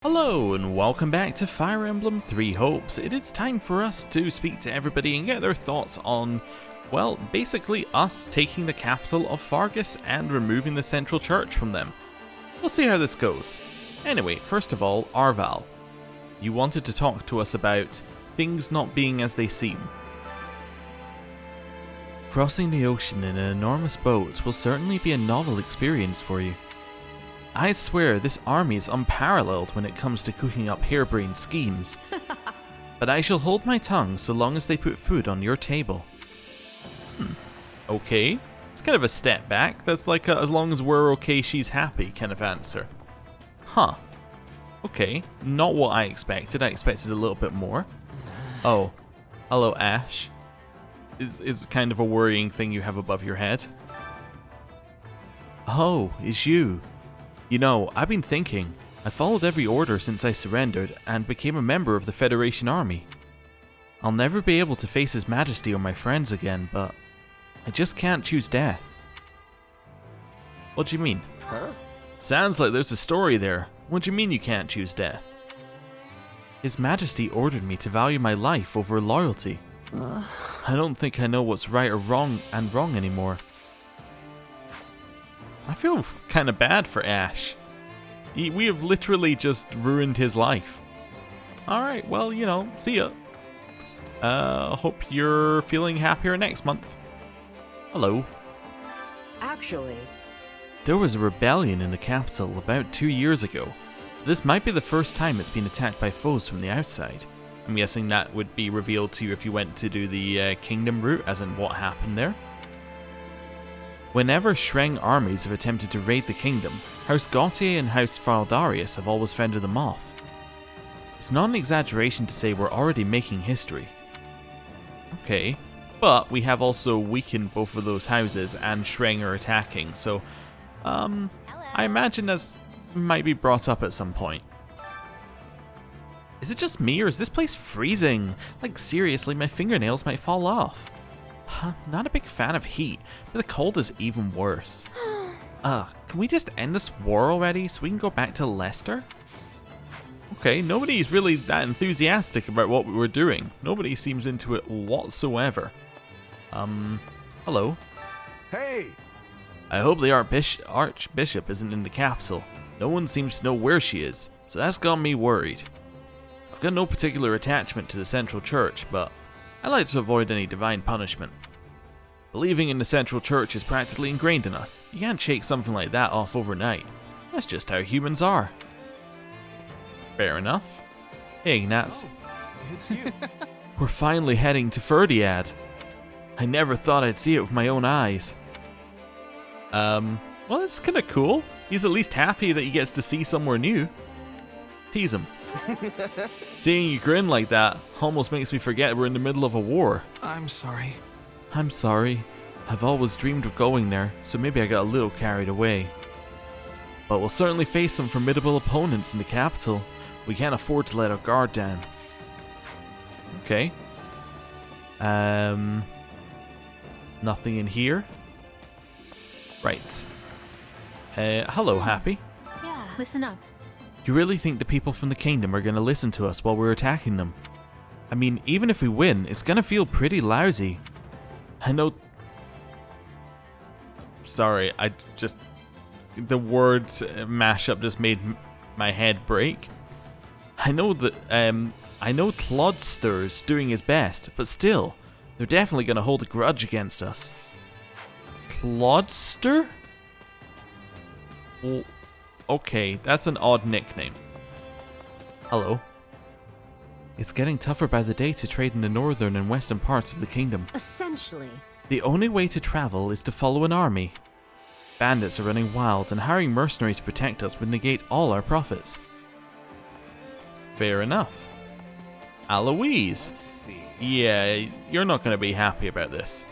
Hello and welcome back to Fire Emblem Three Hopes. It is time for us to speak to everybody and get their thoughts on, well, basically us taking the capital of Fargus and removing the central church from them. We'll see how this goes. Anyway, first of all, Arval. You wanted to talk to us about things not being as they seem. Crossing the ocean in an enormous boat will certainly be a novel experience for you. I swear this army is unparalleled when it comes to cooking up harebrained schemes. But I shall hold my tongue so long as they put food on your table. Okay. It's kind of a step back. That's like a, as long as we're okay, she's happy kind of answer. Huh. Okay. Not what I expected. I expected a little bit more. Oh. Hello, Ash. Is kind of a worrying thing you have above your head. Oh, it's you. You know, I've been thinking. I followed every order since I surrendered and became a member of the Federation Army. I'll never be able to face His Majesty or my friends again, but I just can't choose death. What do you mean? Huh? Sounds like there's a story there. What do you mean you can't choose death? His Majesty ordered me to value my life over loyalty. I don't think I know what's right or wrong anymore. I feel kind of bad for Ash. We have literally just ruined his life. Alright, well, you know, see ya. Hope you're feeling happier next month. Hello. Actually, There was a rebellion in the capital about 2 years ago. This might be the first time it's been attacked by foes from the outside. I'm guessing that would be revealed to you if you went to do the kingdom route, as in what happened there. Whenever Shreng armies have attempted to raid the kingdom, House Gautier and House Faldarius have always fended them off. It's not an exaggeration to say we're already making history. Okay, but we have also weakened both of those houses and Shreng are attacking, so I imagine this might be brought up at some point. Is it just me or is this place freezing? Like seriously, my fingernails might fall off. I'm not a big fan of heat, but the cold is even worse. Can we just end this war already so we can go back to Leicester? Okay, nobody's really that enthusiastic about what we were doing. Nobody seems into it whatsoever. Hello. hey! I hope the Archbishop isn't in the capital. No one seems to know where she is, so that's got me worried. I've got no particular attachment to the Central Church, but I like to avoid any divine punishment. Believing in the Central Church is practically ingrained in us. You can't shake something like that off overnight. That's just how humans are. Fair enough. Hey, Ignatz. Oh, it's you. We're finally heading to Ferdiad. I never thought I'd see it with my own eyes. Well, it's kinda cool. He's at least happy that he gets to see somewhere new. Tease him. Seeing you grin like that almost makes me forget we're in the middle of a war. I'm sorry. I'm sorry. I've always dreamed of going there, so maybe I got a little carried away. But we'll certainly face some formidable opponents in the capital. We can't afford to let our guard down. Okay. Nothing in here. Right. Hello, Happy. Yeah, listen up. You really think the people from the kingdom are going to listen to us while we're attacking them? I mean, even if we win, it's going to feel pretty lousy. I know... Sorry, the words mashup just made my head break. I know that, I know Clodster's doing his best, but still, they're definitely going to hold a grudge against us. Clodster? Well, okay, that's an odd nickname. Hello. It's getting tougher by the day to trade in the northern and western parts of the kingdom. Essentially. The only way to travel is to follow an army. Bandits are running wild, and hiring mercenaries to protect us would negate all our profits. Fair enough. Aloise. Let's see. Yeah, you're not going to be happy about this.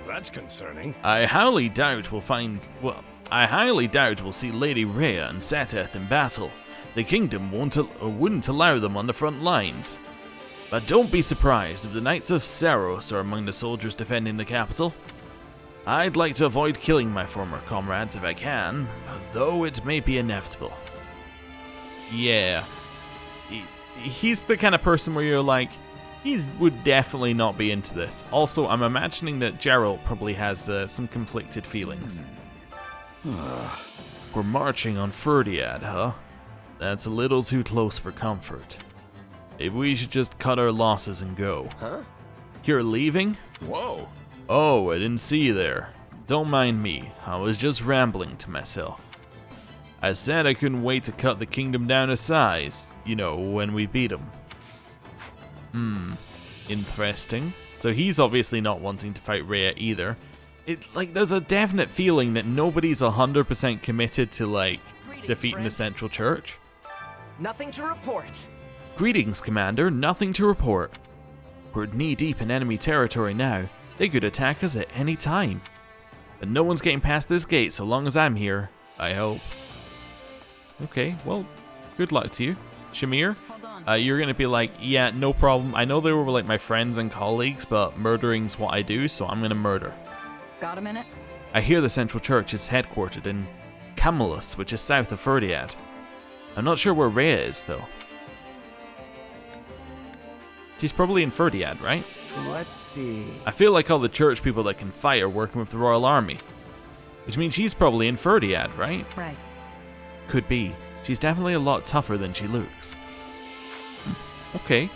That's concerning. I highly doubt we'll see Lady Rhea and Seteth in battle. The kingdom wouldn't allow them on the front lines. But don't be surprised if the Knights of Seros are among the soldiers defending the capital. I'd like to avoid killing my former comrades if I can, though it may be inevitable. Yeah, he's the kind of person where you're like, would definitely not be into this. Also, I'm imagining that Geralt probably has some conflicted feelings. We're marching on Ferdiad, huh? That's a little too close for comfort. Maybe we should just cut our losses and go. Huh? You're leaving? Whoa. Oh, I didn't see you there. Don't mind me, I was just rambling to myself. I said I couldn't wait to cut the kingdom down to size, you know, when we beat him. Interesting. So he's obviously not wanting to fight Rhea either. There's a definite feeling that nobody's 100% committed to, defeating the Central Church. Nothing to report. Greetings, Commander. Nothing to report. We're knee-deep in enemy territory now. They could attack us at any time. But no one's getting past this gate so long as I'm here, I hope. Okay, well, good luck to you. Shamir, you're going to be like, yeah, no problem. I know they were like my friends and colleagues, but murdering's what I do, so I'm going to murder. Got a minute? I hear the Central Church is headquartered in Camelus, which is south of Ferdiad. I'm not sure where Rhea is, though. She's probably in Ferdiad, right? Let's see. I feel like all the church people that can fight are working with the Royal Army. Which means she's probably in Ferdiad, right? Right. Could be. She's definitely a lot tougher than she looks. Okay.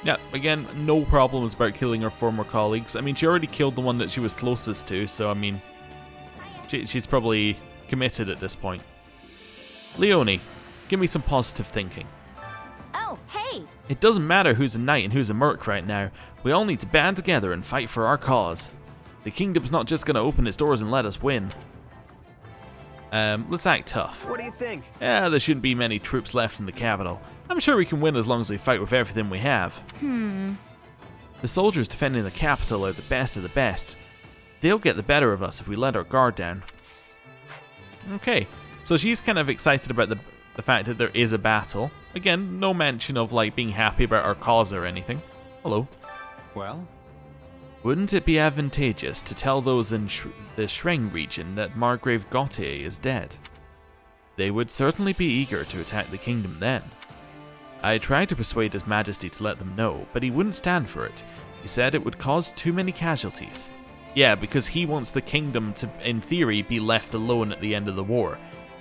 Yeah, again, no problems about killing her former colleagues. I mean, she already killed the one that she was closest to, so I mean, she's probably committed at this point. Leonie, give me some positive thinking. Oh, hey! It doesn't matter who's a knight and who's a merc right now. We all need to band together and fight for our cause. The kingdom's not just going to open its doors and let us win. Let's act tough. What do you think? Yeah, there shouldn't be many troops left in the capital. I'm sure we can win as long as we fight with everything we have. The soldiers defending the capital are the best of the best. They'll get the better of us if we let our guard down. Okay, so she's kind of excited about the fact that there is a battle. Again, no mention of being happy about our cause or anything. Hello. Well? Wouldn't it be advantageous to tell those in the Shreng region that Margrave Gautier is dead? They would certainly be eager to attack the kingdom then. I tried to persuade His Majesty to let them know, but he wouldn't stand for it. He said it would cause too many casualties. Yeah, because he wants the kingdom to, in theory, be left alone at the end of the war.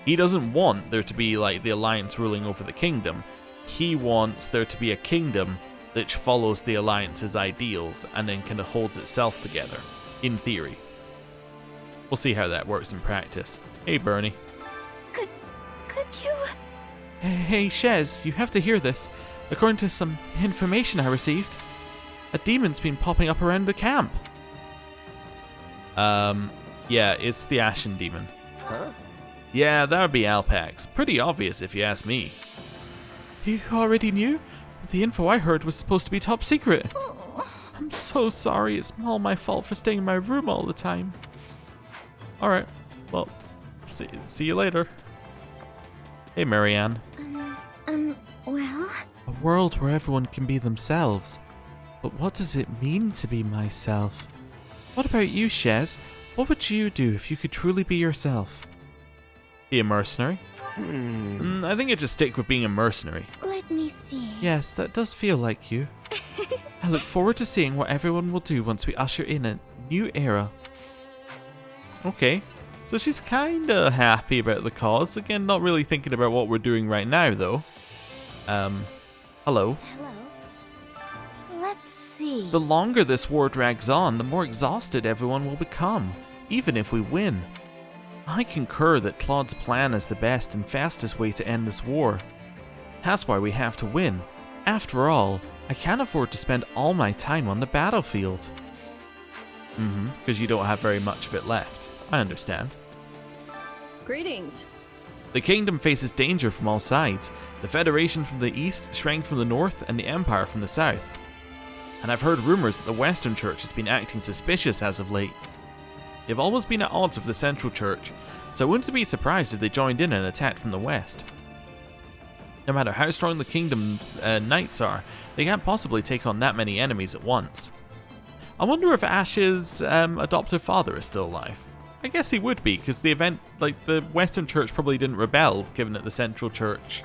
He doesn't want there to be the Alliance ruling over the kingdom. He wants there to be a kingdom which follows the Alliance's ideals and then kind of holds itself together, in theory. We'll see how that works in practice. Hey, Bernie. Could you... Hey, Shez, you have to hear this. According to some information I received, a demon's been popping up around the camp. Yeah, it's the Ashen Demon. Huh? Yeah, that would be Alpax. Pretty obvious if you ask me. You already knew? The info I heard was supposed to be top secret. I'm so sorry, it's all my fault for staying in my room all the time. Alright, well, see you later. Hey, Marianne. Well? A world where everyone can be themselves. But what does it mean to be myself? What about you, Shez? What would you do if you could truly be yourself? Be a mercenary? I think I'd just stick with being a mercenary. Let me see. Yes, that does feel like you. I look forward to seeing what everyone will do once we usher in a new era. Okay, so she's kinda happy about the cause. Again, not really thinking about what we're doing right now, though. Hello. Hello? Let's see. The longer this war drags on, the more exhausted everyone will become, even if we win. I concur that Claude's plan is the best and fastest way to end this war. That's why we have to win. After all, I can't afford to spend all my time on the battlefield. Because you don't have very much of it left. I understand. Greetings. The kingdom faces danger from all sides. The Federation from the east, Shreng from the north, and the Empire from the south. And I've heard rumors that the Western Church has been acting suspicious as of late. They've always been at odds with the Central Church, so I wouldn't be surprised if they joined in and attacked from the west. No matter how strong the kingdom's knights are, they can't possibly take on that many enemies at once. I wonder if Ash's adoptive father is still alive. I guess he would be, because the Western Church probably didn't rebel, given that the Central Church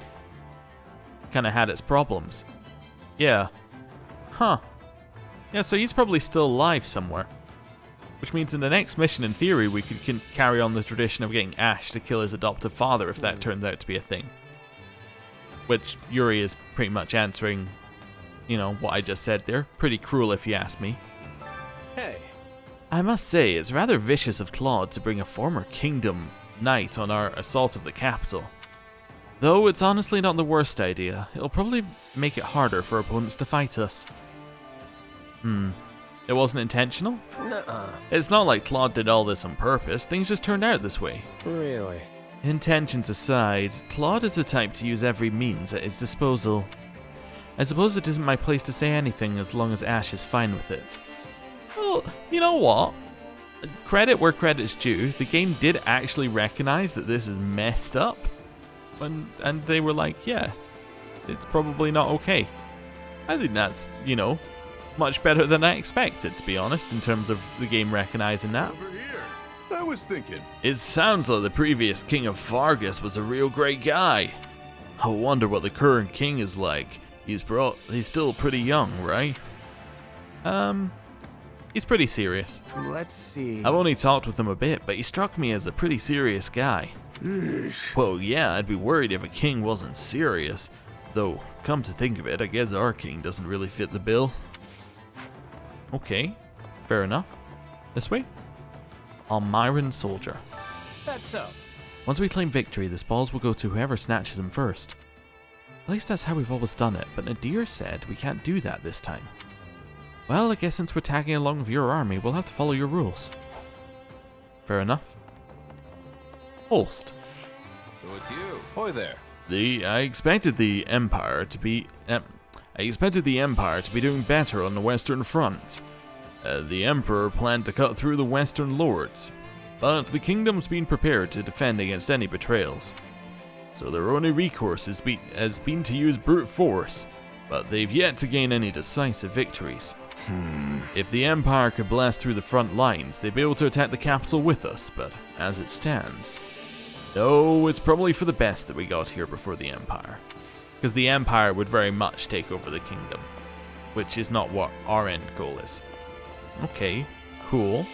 kind of had its problems. Yeah. Huh. Yeah, so he's probably still alive somewhere. Which means in the next mission, in theory, we could carry on the tradition of getting Ash to kill his adoptive father if that turns out to be a thing. Which Yuri is pretty much answering, you know, what I just said there. Pretty cruel if you ask me. Hey. I must say, it's rather vicious of Claude to bring a former kingdom knight on our assault of the capital. Though it's honestly not the worst idea. It'll probably make it harder for opponents to fight us. It wasn't intentional? Nuh-uh. It's not like Claude did all this on purpose, things just turned out this way. Really? Intentions aside, Claude is the type to use every means at his disposal. I suppose it isn't my place to say anything as long as Ash is fine with it. Well, you know what? Credit where credit's due, the game did actually recognize that this is messed up. And they were like, yeah, it's probably not okay. I think that's, you know, much better than I expected, to be honest, in terms of the game recognizing that. Over here. I was thinking. It sounds like the previous king of Fargus was a real great guy. I wonder what the current king is like. He's still pretty young, right? He's pretty serious. Let's see. I've only talked with him a bit, but he struck me as a pretty serious guy. Well, yeah, I'd be worried if a king wasn't serious. Though, come to think of it, I guess our king doesn't really fit the bill. Okay, fair enough. This way? Almiran Soldier. That's so. Once we claim victory, the spoils will go to whoever snatches them first. At least that's how we've always done it, but Nadir said we can't do that this time. Well, I guess since we're tagging along with your army, we'll have to follow your rules. Fair enough. Holst. So it's you. Hoy there. I expected the Empire to be doing better on the Western Front. The Emperor planned to cut through the Western Lords, but the kingdom's been prepared to defend against any betrayals. So their only recourse has been to use brute force, but they've yet to gain any decisive victories. If the Empire could blast through the front lines, they'd be able to attack the capital with us, but as it stands... No, it's probably for the best that we got here before the Empire. Because the Empire would very much take over the kingdom, which is not what our end goal is. Okay, cool.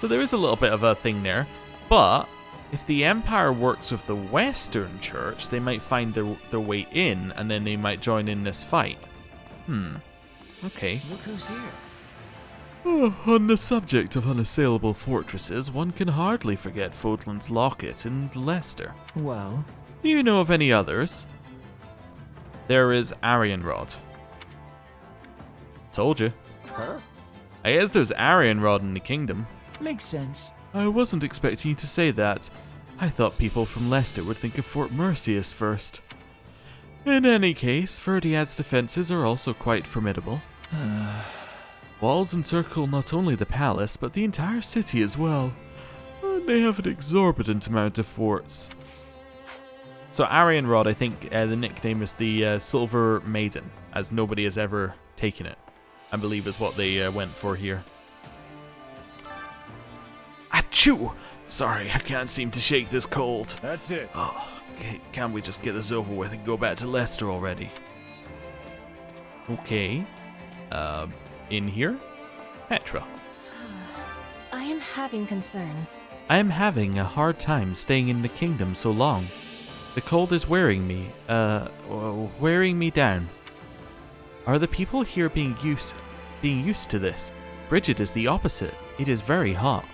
So there is a little bit of a thing there, but if the Empire works with the Western Church, they might find their way in, and then they might join in this fight. Okay. Look who's here. On the subject of unassailable fortresses, one can hardly forget Fódlan's Locket in Leicester. Well, Do you know of any others? There is Arianrod. Told you. huh? I guess there's Arianrod in the kingdom. Makes sense. I wasn't expecting you to say that. I thought people from Leicester would think of Fort Mercius first. In any case, Verdiad's defenses are also quite formidable. Walls encircle not only the palace, but the entire city as well. And they have an exorbitant amount of forts. So Arianrod, I think the nickname is the Silver Maiden, as nobody has ever taken it, I believe is what they went for here. Achoo! Sorry, I can't seem to shake this cold. That's it. Oh, can't we just get this over with and go back to Leicester already? Okay. In here? Petra. I am having concerns. I am having a hard time staying in the kingdom so long. The cold is wearing me down. Are the people here being used to this? Bridget is the opposite. It is very hot.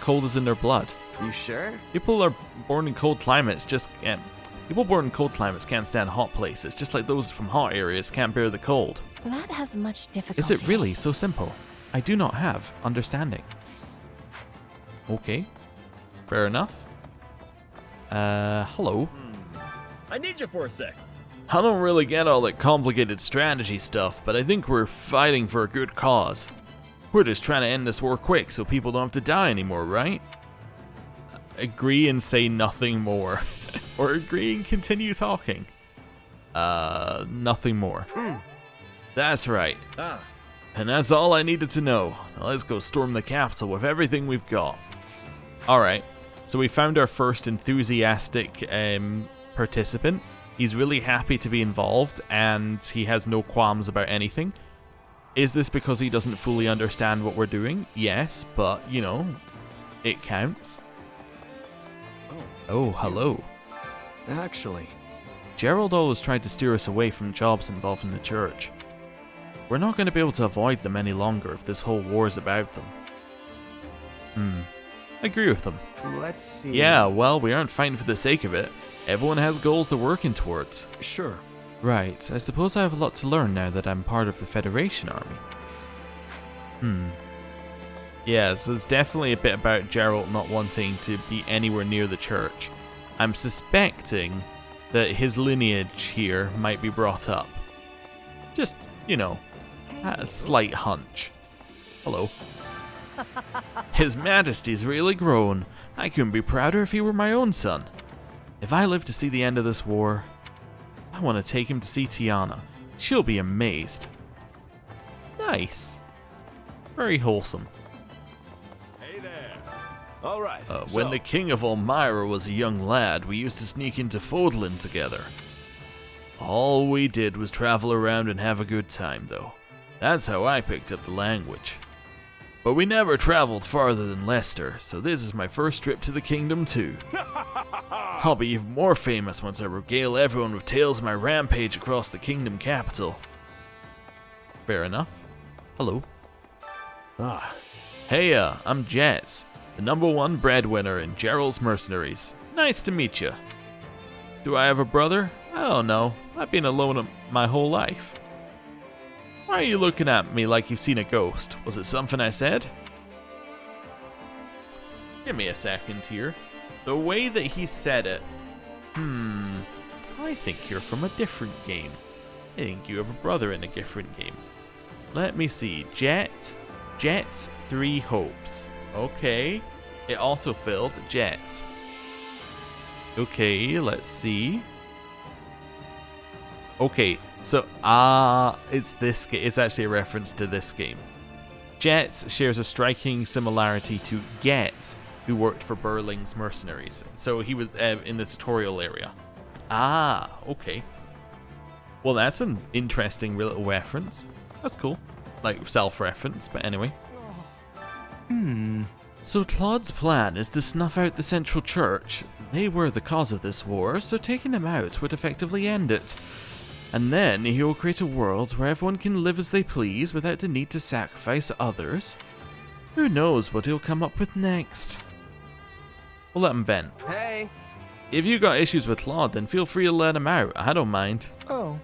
Cold is in their blood. You sure? People born in cold climates can't stand hot places, just like those from hot areas can't bear the cold. That has much difficulty. Is it really so simple? I do not have understanding. Okay. Fair enough. Hello. I need you for a sec. I don't really get all that complicated strategy stuff, but I think we're fighting for a good cause. We're just trying to end this war quick so people don't have to die anymore, right? Agree and say nothing more. Or agree and continue talking. Nothing more. That's right. And that's all I needed to know. Now let's go storm the capital with everything we've got. Alright, so we found our first enthusiastic participant. He's really happy to be involved, and he has no qualms about anything. Is this because he doesn't fully understand what we're doing? Yes, but, you know, it counts. Oh, hello. Actually, Gerald always tried to steer us away from jobs involving the church. We're not going to be able to avoid them any longer if this whole war is about them. I agree with him. let's see. Yeah, well, we aren't fighting for the sake of it. Everyone has goals they're working towards. Sure. Right, I suppose I have a lot to learn now that I'm part of the Federation Army. Yes, there's definitely a bit about Gerald not wanting to be anywhere near the church. I'm suspecting that his lineage here might be brought up. Just, you know, a slight hunch. Hello. His Majesty's really grown. I couldn't be prouder if he were my own son. If I live to see the end of this war, I want to take him to see Tiana. She'll be amazed. Nice. Very wholesome. Hey there. All right. When the King of Elmira was a young lad, we used to sneak into Fódlan together. All we did was travel around and have a good time, though. That's how I picked up the language. But we never traveled farther than Leicester, so this is my first trip to the kingdom too. I'll be even more famous once I regale everyone with tales of my rampage across the kingdom capital. Fair enough. Hello. Hey, I'm Jets, the #1 breadwinner in Gerald's Mercenaries. Nice to meet you. Do I have a brother? I don't know. I've been alone my whole life. Why are you looking at me like you've seen a ghost? Was it something I said? Give me a second here. The way that he said it, I think you're from a different game. I think you have a brother in a different game. Let me see. Jets 3 hopes. Okay. It autofilled Jets. Okay, let's see. Okay, so it's this game. It's actually a reference to this game. Jets shares a striking similarity to Getz, who worked for Burling's Mercenaries. So he was in the tutorial area. Okay. Well, that's an interesting little reference. That's cool. Like, self-reference, but anyway. So Claude's plan is to snuff out the Central Church. They were the cause of this war, so taking them out would effectively end it. And then he will create a world where everyone can live as they please without the need to sacrifice others. Who knows what he'll come up with next? We'll let him vent. Hey. If you got issues with Claude, then feel free to let him out. I don't mind. Oh.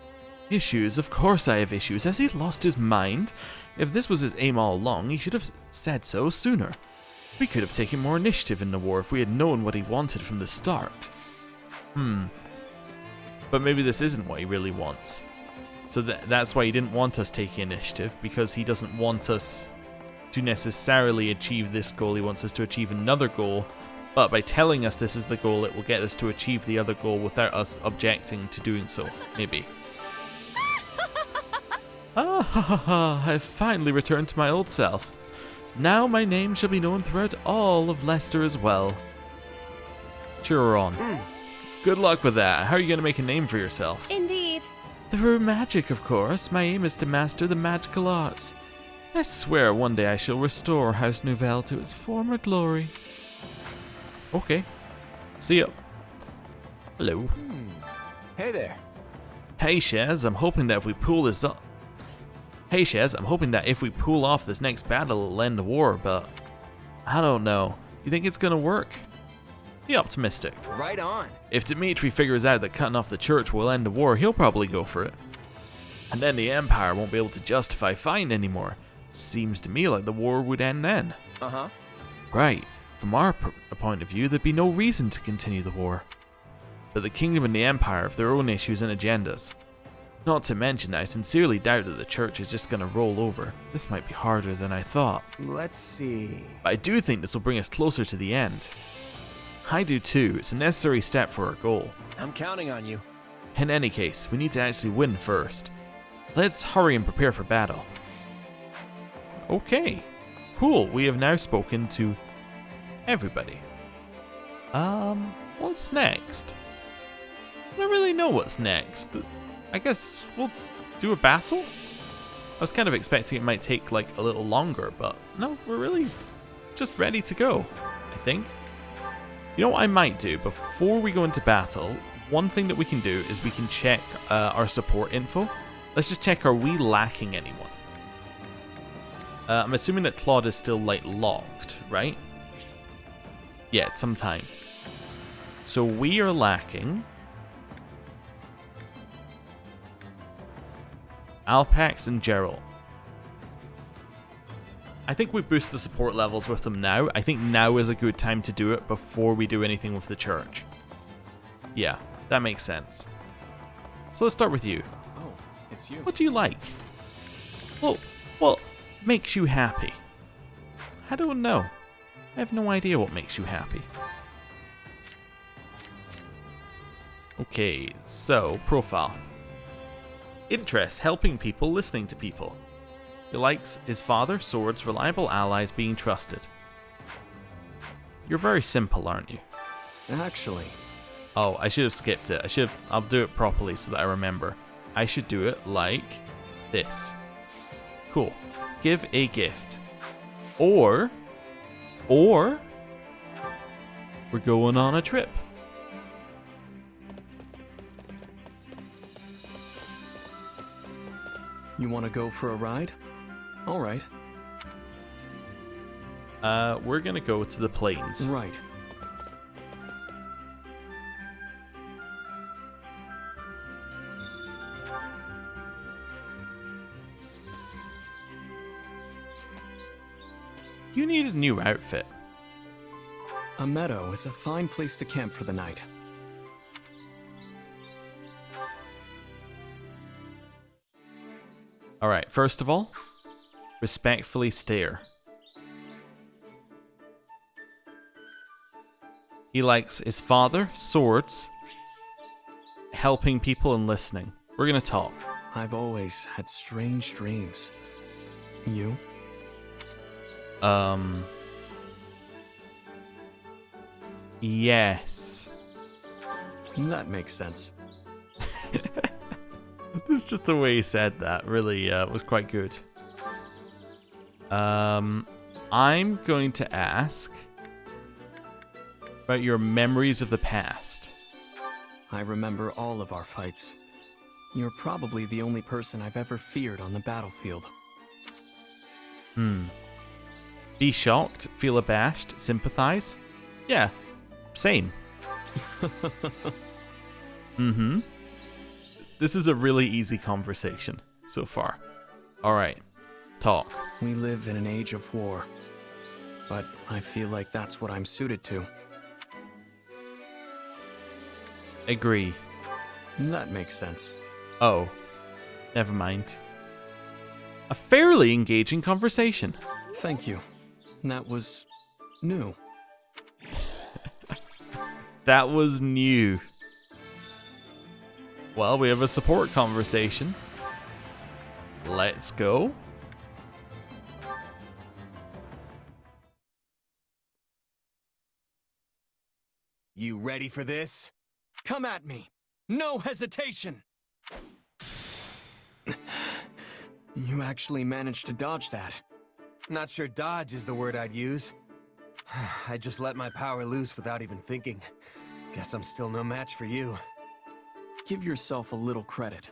Issues? Of course I have issues. Has he lost his mind? If this was his aim all along, he should have said so sooner. We could have taken more initiative in the war if we had known what he wanted from the start. But maybe this isn't what he really wants. So that's why he didn't want us taking initiative, because he doesn't want us to necessarily achieve this goal. He wants us to achieve another goal, but by telling us this is the goal, it will get us to achieve the other goal without us objecting to doing so, maybe. I've finally returned to my old self. Now my name shall be known throughout all of Leicester as well. Cheer on. Good luck with that. How are you going to make a name for yourself? Indeed. Through magic, of course. My aim is to master the magical arts. I swear one day I shall restore House Nouvelle to its former glory. Okay. See ya. Hello. Hey there. Hey, Shez, I'm hoping that if we pull this up... Hey, Shez, I'm hoping that if we pull off this next battle, it'll end the war, but... I don't know. You think it's gonna work? Be optimistic. Right on. If Dimitri figures out that cutting off the church will end the war, he'll probably go for it. And then the Empire won't be able to justify fighting anymore. Seems to me like the war would end then. Right. From our point of view, there'd be no reason to continue the war. But the Kingdom and the Empire have their own issues and agendas. Not to mention, I sincerely doubt that the church is just going to roll over. This might be harder than I thought. Let's see. But I do think this will bring us closer to the end. I do too. It's a necessary step for our goal. I'm counting on you. In any case, we need to actually win first. Let's hurry and prepare for battle. Okay. Cool. We have now spoken to everybody. What's next? I don't really know what's next. I guess we'll do a battle? I was kind of expecting it might take like a little longer, but no, we're really just ready to go, I think. You know what I might do before we go into battle? One thing that we can do is we can check our support info. Let's just check, are we lacking anyone? I'm assuming that Claude is still like locked, right? Yeah, it's some time. So we are lacking Alpax and Gerald. I think we boost the support levels with them now. I think now is a good time to do it before we do anything with the church. Yeah, that makes sense. So let's start with you. Oh, it's you. What do you like? Well, what makes you happy? I don't know. I have no idea what makes you happy. Okay, so profile. Interest, helping people, listening to people. He likes his father, swords, reliable allies, being trusted. You're very simple, aren't you? Actually. Oh, I should have skipped it. I'll do it properly so that I remember. I should do it like this. Cool. Give a gift. Or we're going on a trip. You want to go for a ride? All right. We're gonna go to the plains. Right. You need a new outfit. A meadow is a fine place to camp for the night. Alright, first of all, respectfully stare. He likes his father, swords, helping people and listening. We're gonna talk. I've always had strange dreams. You? Yes. That makes sense. This is just the way he said that. Really was quite good. I'm going to ask about your memories of the past. I remember all of our fights. You're probably the only person I've ever feared on the battlefield. Be shocked, feel abashed, sympathize? Yeah, same. This is a really easy conversation so far. Alright, talk. We live in an age of war, but I feel like that's what I'm suited to. Agree. That makes sense. Oh, never mind. A fairly engaging conversation. Thank you. That was new. That was new. Well, we have a support conversation. Let's go. You ready for this? Come at me. No hesitation. You actually managed to dodge that. Not sure dodge is the word I'd use. I just let my power loose without even thinking. Guess I'm still no match for you. Give yourself a little credit.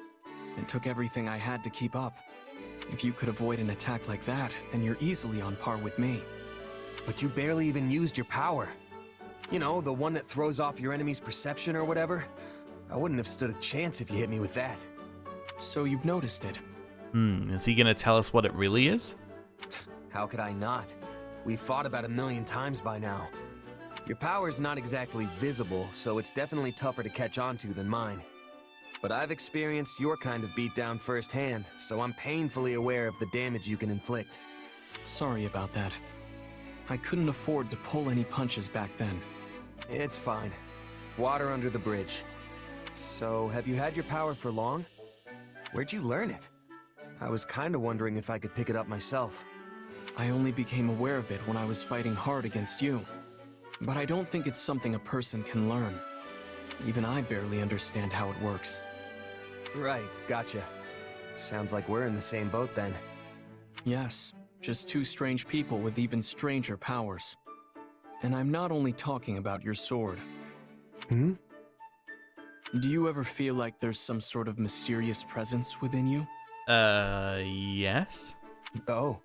It took everything I had to keep up. If you could avoid an attack like that, then you're easily on par with me. But you barely even used your power. You know, the one that throws off your enemy's perception or whatever. I wouldn't have stood a chance if you hit me with that. So you've noticed it. Is he gonna tell us what it really is? How could I not? We've fought about 1,000,000 times by now. Your power's not exactly visible, so it's definitely tougher to catch on to than mine. But I've experienced your kind of beatdown firsthand, so I'm painfully aware of the damage you can inflict. Sorry about that. I couldn't afford to pull any punches back then. It's fine. Water under the bridge. So, have you had your power for long? Where'd you learn it? I was kinda wondering if I could pick it up myself. I only became aware of it when I was fighting hard against you. But I don't think it's something a person can learn. Even I barely understand how it works. Right, gotcha. Sounds like we're in the same boat then. Yes, just two strange people with even stranger powers. And I'm not only talking about your sword. Hmm? Do you ever feel like there's some sort of mysterious presence within you? Yes? Oh,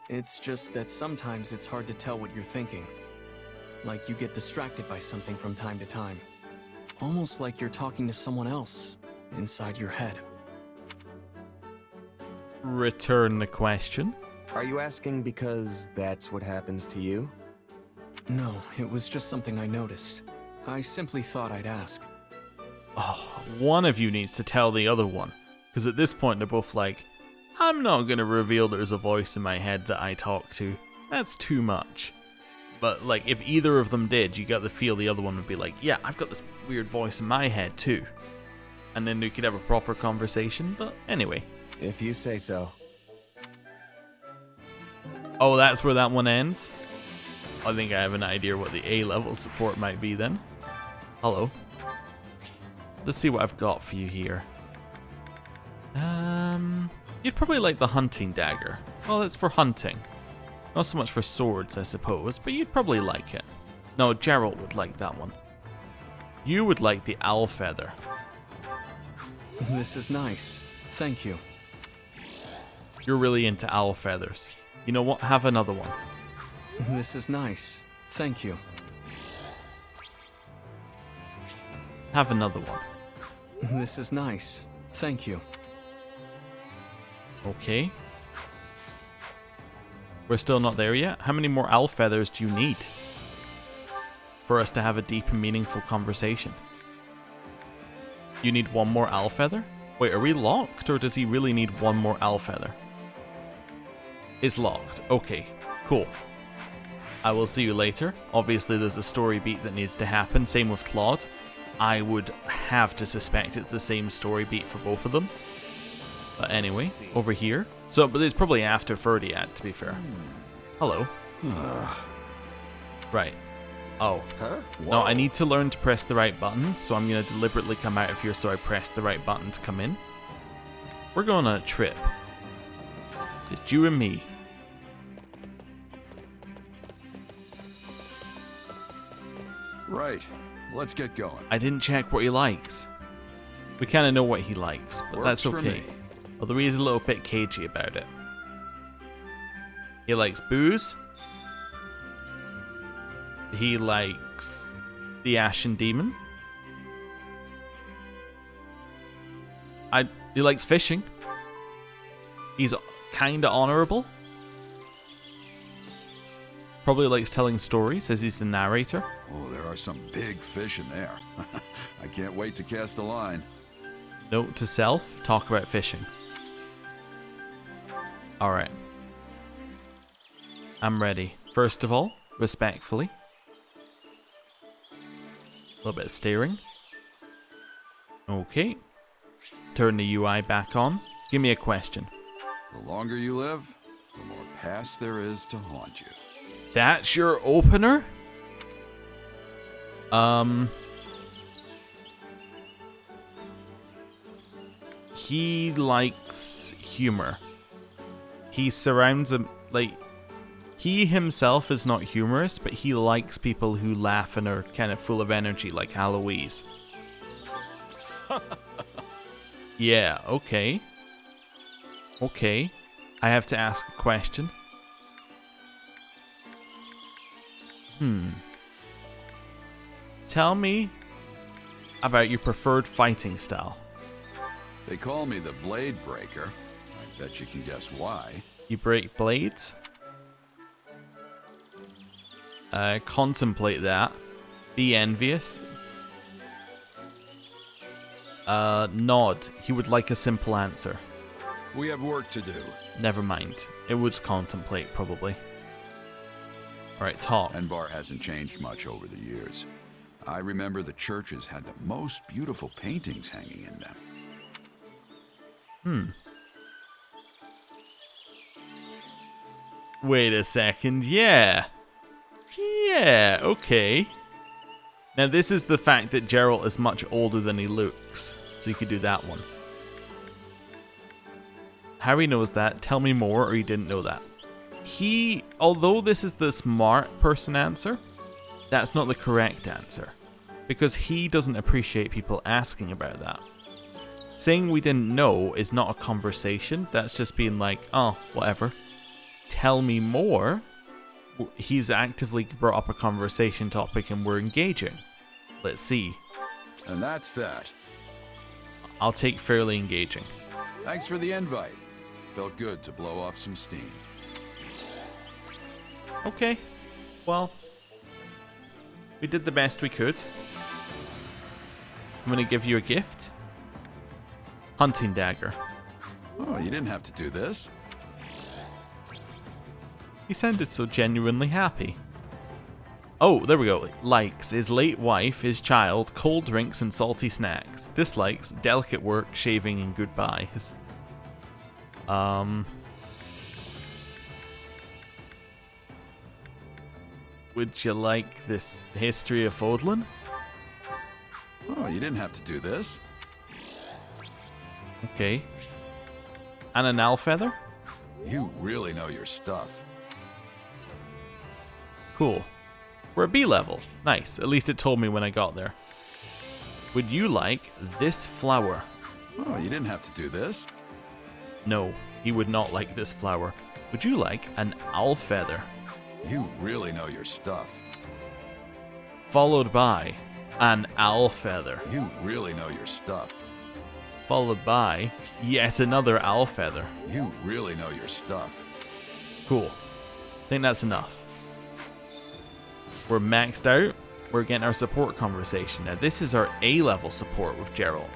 It's just that sometimes it's hard to tell what you're thinking. Like you get distracted by something from time to time. Almost like you're talking to someone else inside your head. Return the question. Are you asking because that's what happens to you? No, it was just something I noticed. I simply thought I'd ask. Oh, one of you needs to tell the other one. Because at this point they're both like, I'm not going to reveal there's a voice in my head that I talk to. That's too much. But like, if either of them did, you got the feel the other one would be like, yeah, I've got this weird voice in my head too. And then we could have a proper conversation, but anyway. If you say so. Oh, that's where that one ends? I think I have an idea what the A-level support might be then. Hello. Let's see what I've got for you here. You'd probably like the hunting dagger. Well, it's for hunting. Not so much for swords, I suppose, but you'd probably like it. No, Gerald would like that one. You would like the owl feather. This is nice. Thank you. You're really into owl feathers. You know what? Have another one. This is nice. Thank you. Have another one. This is nice. Thank you. Okay. We're still not there yet. How many more owl feathers do you need for us to have a deep and meaningful conversation? You need one more owl feather? Wait, are we locked, or does he really need one more owl feather? It's locked. Okay, cool. I will see you later. Obviously, there's a story beat that needs to happen. Same with Claude. I would have to suspect it's the same story beat for both of them. But anyway, over here. So, but it's probably after 30 to be fair. Hello. Right. Oh. Huh? No, I need to learn to press the right button, so I'm going to deliberately come out of here so I press the right button to come in. We're going on a trip. Just you and me. Right. Let's get going. I didn't check what he likes. We kind of know what he likes, but Works that's for okay. me. Although he is a little bit cagey about it. He likes booze. He likes the Ashen Demon. He likes fishing. He's kinda honorable. Probably likes telling stories as he's the narrator. Oh, there are some big fish in there. I can't wait to cast a line. Note to self, talk about fishing. Alright. I'm ready. First of all, respectfully. A little bit of steering. Okay. Turn the UI back on. Give me a question. The longer you live, the more past there is to haunt you. That's your opener? He likes humor. He surrounds him, like, he himself is not humorous, but he likes people who laugh and are kind of full of energy, like Aloise. Yeah, okay. Okay. I have to ask a question. Tell me about your preferred fighting style. They call me the Blade Breaker. I bet you can guess why. You break blades? Contemplate that. Be envious. Nod. He would like a simple answer. We have work to do. Never mind. It would contemplate, probably. Alright, talk. Enbar hasn't changed much over the years. I remember the churches had the most beautiful paintings hanging in them. Wait a second, yeah. Yeah, okay. Now this is the fact that Geralt is much older than he looks, so you could do that one. Harry knows that. Tell me more, or he didn't know that. Although this is the smart person answer, that's not the correct answer, because he doesn't appreciate people asking about that. Saying we didn't know is not a conversation, that's just being like, oh, whatever. Tell me more. He's actively brought up a conversation topic and we're engaging. Let's see. And that's that. I'll take fairly engaging. Thanks for the invite. Felt good to blow off some steam. Okay. Well, we did the best we could. I'm going to give you a gift. Hunting dagger. Oh, you didn't have to do this. He sounded so genuinely happy. Oh, there we go. Likes his late wife, his child, cold drinks and salty snacks. Dislikes delicate work, shaving and goodbyes. Would you like this history of Fódlan? Oh, you didn't have to do this. Okay. And an owl feather? You really know your stuff. Cool. We're at B level. Nice. At least it told me when I got there. Would you like this flower? Oh, you didn't have to do this. No, he would not like this flower. Would you like an owl feather? You really know your stuff. Followed by an owl feather. You really know your stuff. Followed by yet another owl feather. You really know your stuff. Cool. I think that's enough. We're maxed out. We're getting our support conversation. Now this is our A-level support with Geralt.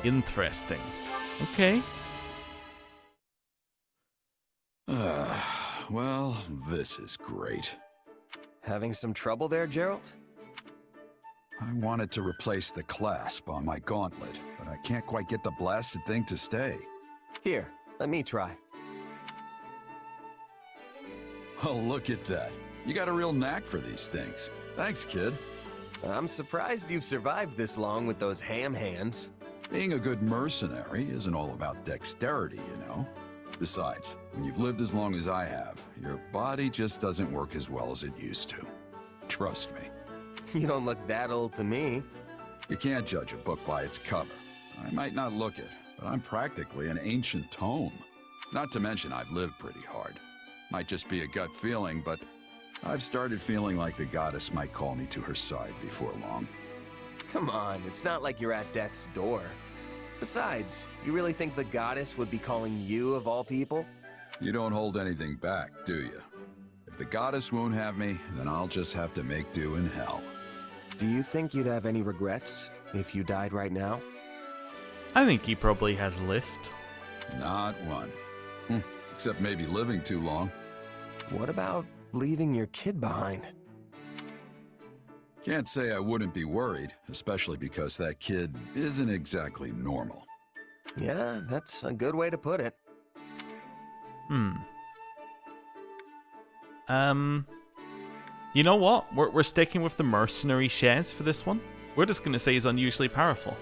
Interesting. Okay. Well, this is great. Having some trouble there, Geralt? I wanted to replace the clasp on my gauntlet, but I can't quite get the blasted thing to stay. Here, let me try. Oh, look at that. You got a real knack for these things. Thanks, kid. I'm surprised you've survived this long with those ham hands. Being a good mercenary isn't all about dexterity, you know? Besides, when you've lived as long as I have, your body just doesn't work as well as it used to. Trust me. You don't look that old to me. You can't judge a book by its cover. I might not look it, but I'm practically an ancient tome. Not to mention I've lived pretty hard. Might just be a gut feeling, but I've started feeling like the goddess might call me to her side before long. Come on, it's not like you're at death's door. Besides, you really think the goddess would be calling you of all people? You don't hold anything back, do you? If the goddess won't have me, then I'll just have to make do in hell. Do you think you'd have any regrets if you died right now? I think he probably has a list. Not one. Except maybe living too long. What about leaving your kid behind? Can't say I wouldn't be worried, especially because that kid isn't exactly normal. Yeah, that's a good way to put it. You know what? We're sticking with the mercenary Shez for this one. We're just going to say he's unusually powerful.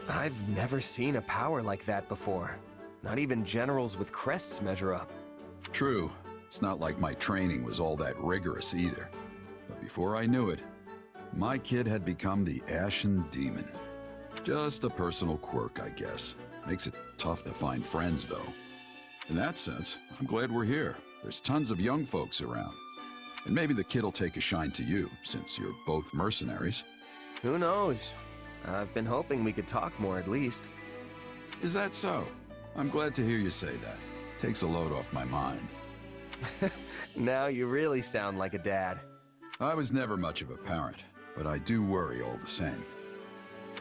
I've never seen a power like that before. Not even generals with crests measure up. True. It's not like my training was all that rigorous either. But before I knew it, my kid had become the Ashen Demon. Just a personal quirk, I guess. Makes it tough to find friends, though. In that sense, I'm glad we're here. There's tons of young folks around. And maybe the kid'll take a shine to you, since you're both mercenaries. Who knows? I've been hoping we could talk more at least. Is that so? I'm glad to hear you say that. Takes a load off my mind. Now you really sound like a dad. I was never much of a parent, but I do worry all the same.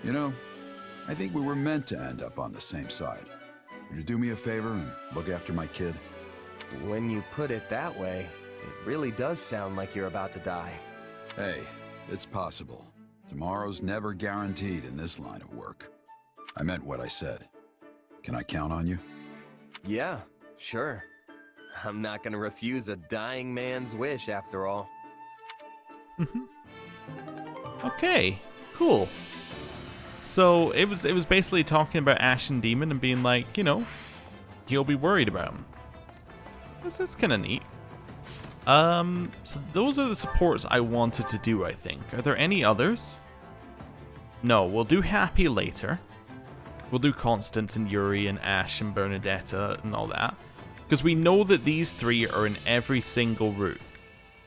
You know, I think we were meant to end up on the same side. Would you do me a favor and look after my kid? When you put it that way, it really does sound like you're about to die. Hey, it's possible. Tomorrow's never guaranteed in this line of work. I meant what I said. Can I count on you? Yeah, sure. I'm not gonna refuse a dying man's wish after all. Okay, cool. So it was basically talking about Ashen Demon and being like, you know, you'll be worried about him. That's kind of neat. So those are the supports I wanted to do, I think. Are there any others? No, we'll do Happy later. We'll do Constance and Yuri and Ash and Bernadetta and all that. Because we know that these three are in every single route.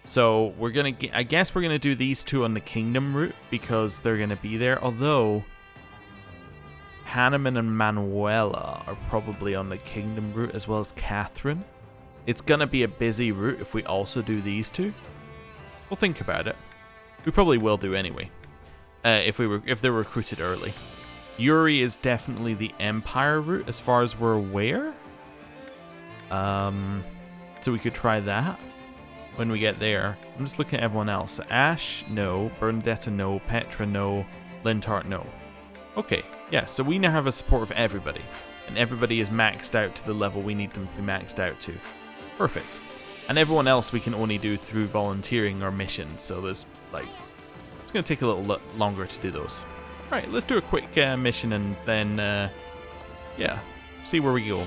So we're gonna I guess we're gonna do these two on the Kingdom route because they're gonna be there. Although Hanneman and Manuela are probably on the Kingdom route as well as Catherine. It's gonna be a busy route if we also do these two. We'll think about it. We probably will do anyway. If they're recruited early. Yuri is definitely the Empire route as far as we're aware. So we could try that when we get there. I'm just looking at everyone else. So Ash, no. Bernadetta, no. Petra, no. Lintart, no. Okay, yeah, so we now have a support of everybody. And everybody is maxed out to the level we need them to be maxed out to. Perfect. And everyone else we can only do through volunteering or missions. So there's, like, it's going to take a little longer to do those. Right, let's do a quick mission and then, yeah, see where we go.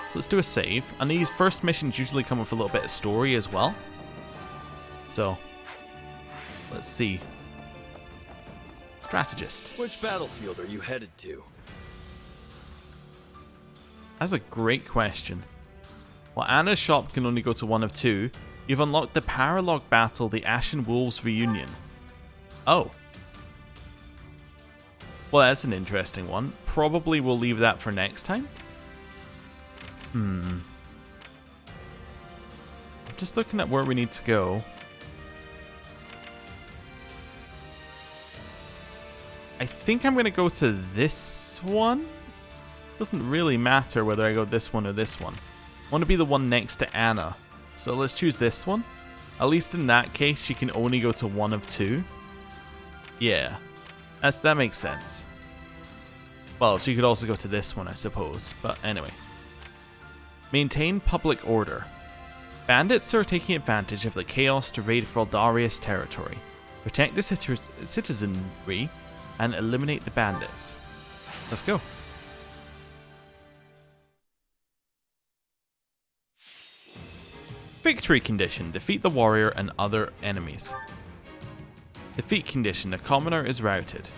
So let's do a save. And these first missions usually come with a little bit of story as well. So, let's see. Strategist. Which battlefield are you headed to? That's a great question. While Anna's shop can only go to one of two, you've unlocked the Paralog battle, the Ashen Wolves Reunion. Oh. Well, that's an interesting one. Probably we'll leave that for next time. Just looking at where we need to go. I think I'm going to go to this one. Doesn't really matter whether I go this one or this one. I want to be the one next to Anna. So let's choose this one. At least in that case, she can only go to one of two. Yeah, that makes sense. Well, she could also go to this one, I suppose. But anyway. Maintain public order. Bandits are taking advantage of the chaos to raid Froldarius territory. Protect the citizenry and eliminate the bandits. Let's go. Victory condition. Defeat the warrior and other enemies. Defeat condition. The commoner is routed.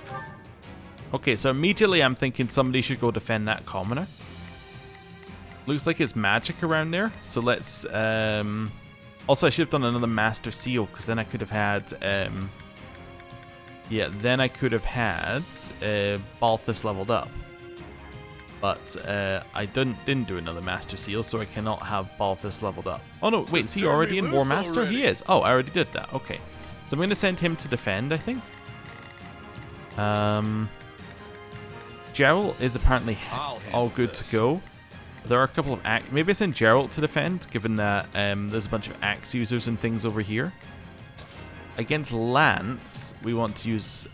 Okay, so immediately I'm thinking somebody should go defend that commoner. Looks like it's magic around there. So let's... Also, I should have done another Master Seal, because then I could have had... yeah, then I could have had Balthus leveled up. But I didn't do another Master Seal, so I cannot have Balthus leveled up. Oh no, wait, is he already in War Master? He is. Oh, I already did that. Okay. So I'm going to send him to defend, I think. Geralt is apparently all good to go. There are a couple of axe... Maybe I send Geralt to defend, given that there's a bunch of axe users and things over here. Against Lance, we want to use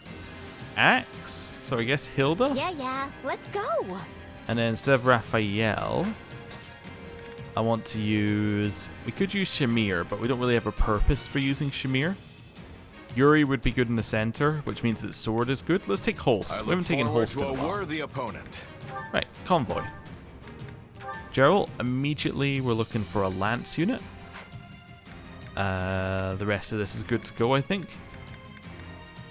axe. So I guess Hilda? Yeah, let's go. And then instead of Raphael, I want to use... We could use Shamir, but we don't really have a purpose for using Shamir. Yuri would be good in the center, which means that sword is good. Let's take Holst. We haven't taken Holst in a while. Worthy opponent. Right, Convoy. Geralt, immediately we're looking for a lance unit. The rest of this is good to go, I think.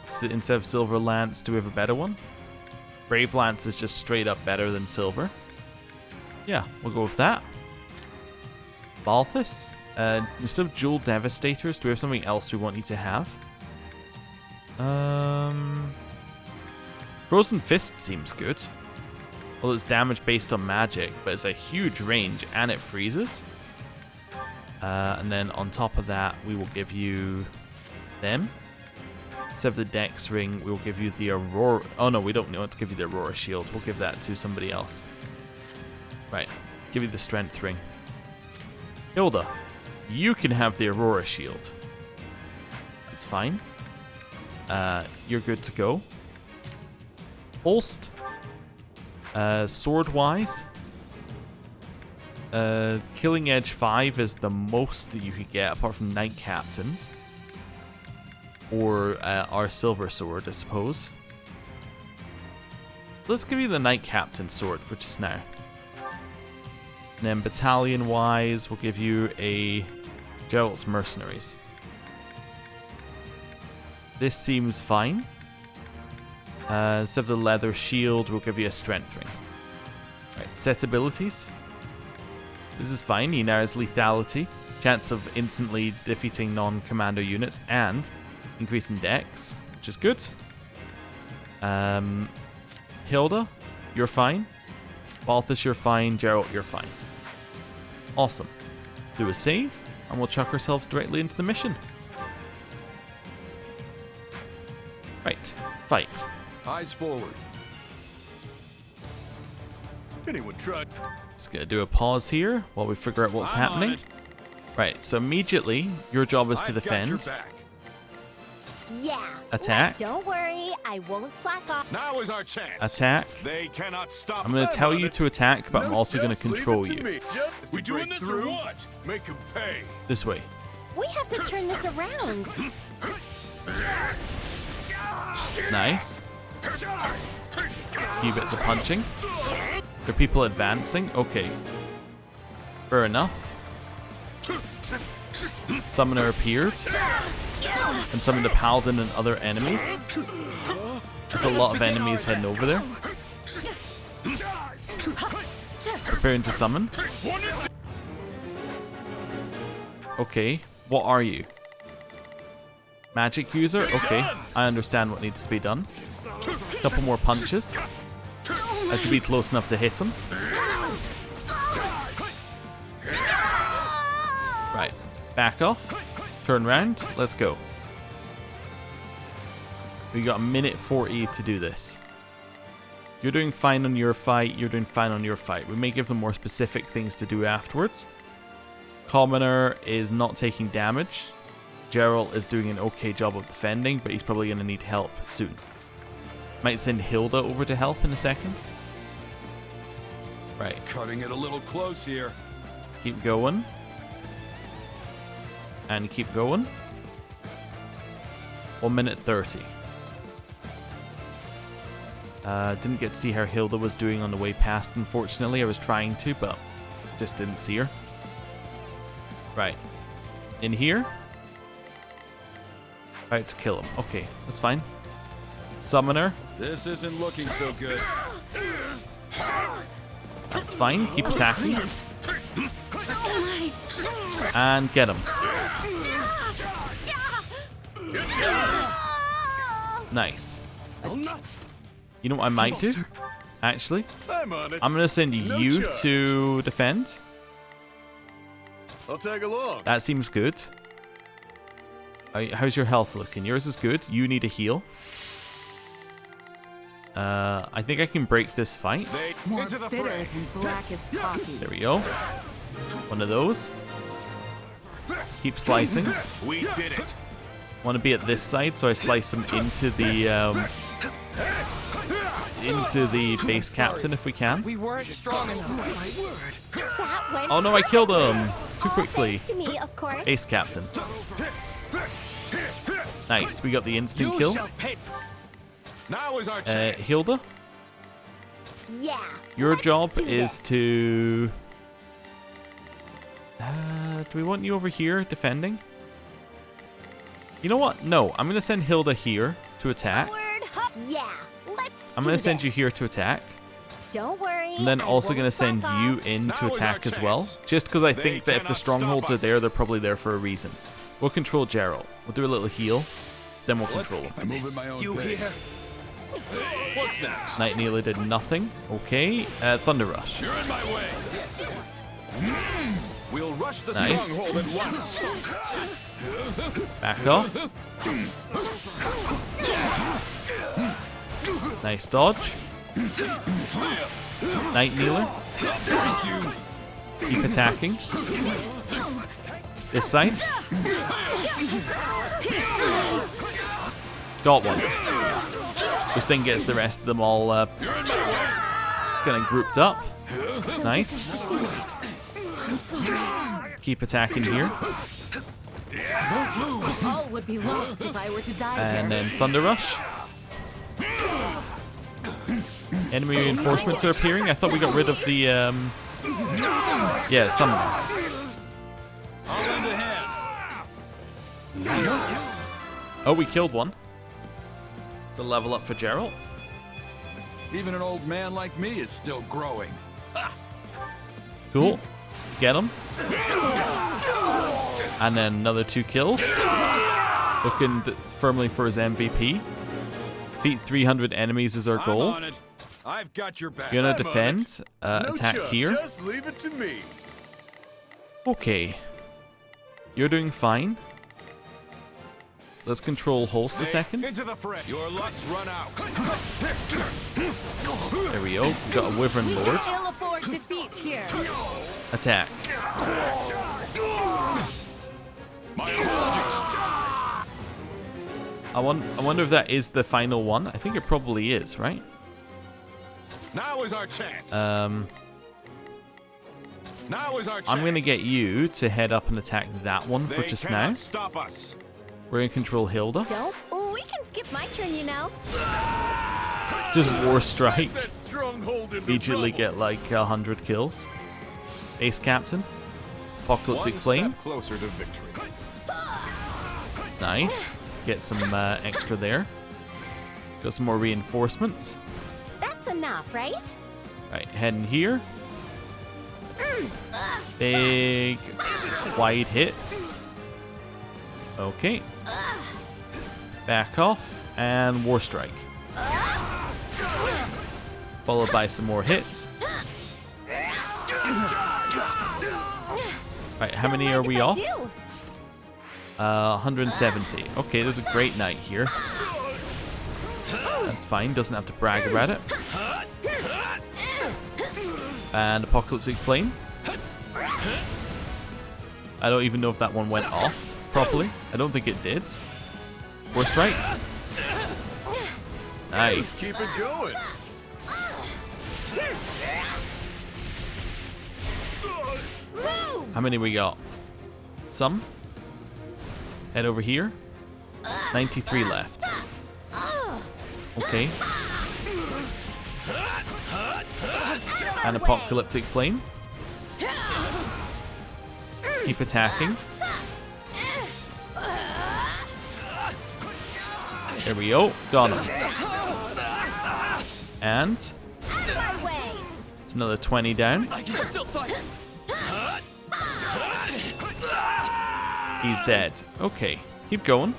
So instead of Silver Lance, do we have a better one? Brave Lance is just straight up better than Silver. Yeah, we'll go with that. Balthus. Instead of Jewel Devastators, do we have something else we want you to have? Frozen Fist seems good. Well, it's damage based on magic, but it's a huge range and it freezes. And then on top of that, we will give you them. Instead of the Dex Ring, we will give you the Aurora... Oh no, we don't want to give you the Aurora Shield. We'll give that to somebody else. Right, give you the Strength Ring. Hilda, you can have the Aurora Shield. That's fine. You're good to go. Holst. Sword-wise, Killing Edge 5 is the most that you could get, apart from Knight Captains. or our silver sword, I suppose. Let's give you the Knight Captain sword for just now. And then battalion-wise, we'll give you a Geralt's Mercenaries. This seems fine. Instead of the leather shield, we'll give you a strength ring. Right, set abilities. This is fine. He now has lethality, chance of instantly defeating non-commander units, and increase in dex, which is good. Hilda, you're fine. Balthus, you're fine. Geralt, you're fine. Awesome. Do a save, and we'll chuck ourselves directly into the mission. Right, fight. Eyes forward. Anyone try? Just gonna do a pause here while we figure out what's happening. Right, so immediately your job is to defend. Yeah. Attack. Don't worry, I won't slack off. Now is our chance. Attack. They cannot stop. I'm gonna tell you to attack, but I'm also gonna control you. We doing this or what? Make him pay. This way. We have to turn this around. Nice. Few bits of punching. Are people advancing? Okay. Fair enough. Summoner appeared. And summoned a paladin and other enemies. There's a lot of enemies heading over there. Preparing to summon. Okay. What are you? Magic user? Okay. I understand what needs to be done. Couple more punches. I should be close enough to hit him. Right. Back off. Turn round. Let's go. We got a minute 40 to do this. You're doing fine on your fight. You're doing fine on your fight. We may give them more specific things to do afterwards. Commoner is not taking damage. Geralt is doing an okay job of defending, but he's probably going to need help soon. Might send Hilda over to help in a second. Right. Cutting it a little close here. Keep going. And keep going. 1 minute 30. Didn't get to see how Hilda was doing on the way past, unfortunately. I was trying to, but just didn't see her. Right. In here. About to kill him. Okay, that's fine. Summoner. This isn't looking so good. That's fine. Keep attacking. And get him. Nice. You know what I might do? Actually, I'm going to send you to defend. I'll tag along. That seems good. How's your health looking? Yours is good. You need a heal. I think I can break this fight. More bitter than black as coffee. There we go. One of those. Keep slicing. We did it. Want to be at this side, so I slice him into the base captain if we can. We weren't strong enough. That went Oh no, I killed him too quickly. to me, of course. Base captain. Nice, we got the instant kill. Now is our chance. Hilda, Yeah. your let's job do is this. to... do we want you over here defending? You know what? No, I'm going to send Hilda here to attack. Forward, hop. Yeah. Let's I'm going to send you here to attack. Don't worry. And then I also won't going to slack send off. you in to Now is attack our as well. chance. Just because I They think that if the cannot strongholds stop are there, us. they're probably there for a reason. We'll control Geralt. We'll do a little heal. Then we'll control him. I move at my own pace. What's next? Night Kneeler did nothing. Okay. Thunder Rush. You're in my way. We'll rush the Nice. stronghold at once. Back off. Nice dodge. Night Kneeler. Keep attacking. This side. Got one. This thing gets the rest of them all kind of grouped up. Nice. Keep attacking here. All would be lost if I were to die And here. then Thunder Rush. Enemy reinforcements are appearing. I thought we got rid of the, yeah, some of them. I'll lend a hand. Oh, we killed one. It's a level up for Geralt. Even an old man like me is still growing. Cool. Get him. And then another 2 kills. Looking firmly for his MVP. Defeat 300 enemies is our I'm goal. on it. I've got your back. You're gonna I'm on defend. it. Attack Chuck, here. Just leave it to me. Okay. You're doing fine. Let's control host a second. Into the fray. Your luck's run out. There we go. Got a Wyvern We Lord. can ill afford defeat here. Attack. My apologies. I wonder if that is the final one. I think it probably is, right? Now is our chance. Um, Now is our chance. I'm going to get you to head up and attack that one for They just cannot now. stop us. We're going to control Hilda. Don't. Oh, we can skip my turn, you know. Just War Strike. Place that stronghold into Immediately rubble. get like 100 kills. Ace Captain. Apocalyptic One Flame. step closer to victory. Nice. Get some extra there. Got some more reinforcements. That's enough, right? Right, heading here. Big wide hits. Okay. Back off and War Strike. Followed by some more hits. Right, how many are we off? 170. Okay, there's a great knight here. That's fine, doesn't have to brag about it. And Apocalyptic Flame. I don't even know if that one went off properly. I don't think it did. War Strike. Nice. Keep it going. How many we got? Some. Head over here. 93 left. Okay. And Apocalyptic Flame. Keep attacking. There we go. Got him. And it's another 20 down. I can still fight. He's dead. Okay. Keep going.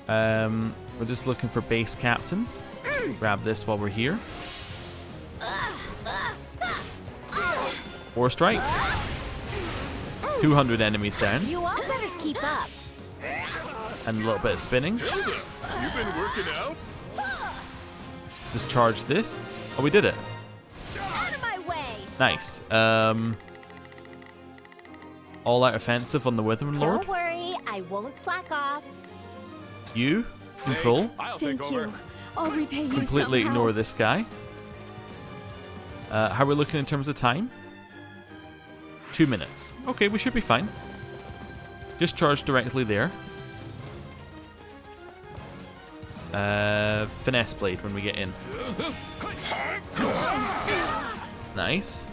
We're just looking for base captains. Grab this while we're here. War Strike. 200 enemies down. You all better keep up. And a little bit of spinning. You've been working out? Just charge this. Oh, we did it. Out of my way. Nice. All out offensive on the Wyvern Lord. Don't worry, I won't slack off. You control. I'll Thank take you. over. I'll repay you Completely somehow. ignore this guy. How are we looking in terms of time? 2 minutes. Okay, we should be fine. Just charge directly there. Finesse Blade when we get in. Nice.